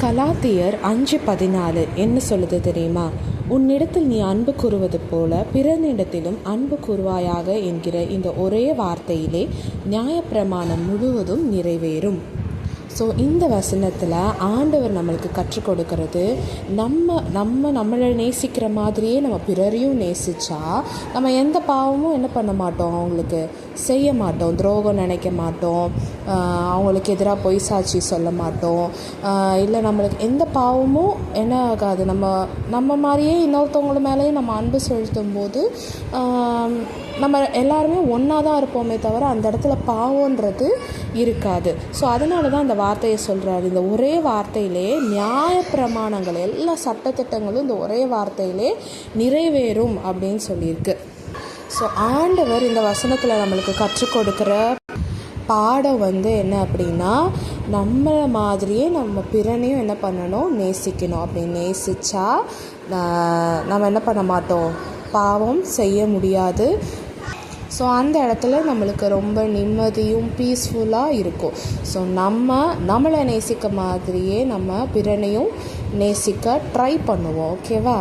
கலாத்தியர் 5:14 என்ன சொல்லுது தெரியுமா? உன்னிடத்தில் நீ அன்பு கூறுவது போல பிறனிடத்திலும் அன்பு கூறுவாயாக என்கிற இந்த ஒரே வார்த்தையிலே நியாயப்பிரமாணம் முழுவதும் நிறைவேறும். ஸோ இந்த வசனத்தில் ஆண்டவர் நம்மளுக்கு கற்றுக் கொடுக்கறது, நம்மளை நேசிக்கிற மாதிரியே நம்ம பிறரையும் நேசித்தா நம்ம எந்த பாவமும் என்ன பண்ண மாட்டோம், அவங்களுக்கு செய்ய மாட்டோம், துரோகம் நினைக்க மாட்டோம், அவங்களுக்கு எதிராக பொய் சாட்சி சொல்ல மாட்டோம், இல்லை நம்மளுக்கு எந்த பாவமும் என்ன ஆகாது. நம்ம மாதிரியே இன்னொருத்தவங்கள மேலேயும் நம்ம அன்பு செலுத்தும் போது நம்ம எல்லாருமே ஒன்றா தான் இருப்போமே தவிர அந்த இடத்துல பாவன்றது இருக்காது. ஸோ அதனால தான் அந்த வார்த்தையை சொல்கிறாரு. இந்த ஒரே வார்த்தையிலே நியாயப்பிரமாணங்கள் எல்லா சட்டத்திட்டங்களும் இந்த ஒரே வார்த்தையிலே நிறைவேறும் அப்படின்னு சொல்லியிருக்கு. ஸோ ஆண்டவர் இந்த வசனத்தில் நம்மளுக்கு கற்றுக் கொடுக்குற பாடம் என்ன அப்படின்னா, நம்மளை மாதிரியே நம்ம பிறனையும் என்ன பண்ணணும், நேசிக்கணும். அப்படி நேசித்தா நம்ம என்ன பண்ண மாட்டோம், பாவம் செய்ய முடியாது. ஸோ அந்த இடத்துல நம்மளுக்கு ரொம்ப நிம்மதியும் பீஸ்ஃபுல்லாக இருக்கும். ஸோ நம்மளை நேசிக்க மாதிரியே நம்ம பிறனையும் நேசிக்க ட்ரை பண்ணுவோம். ஓகேவா?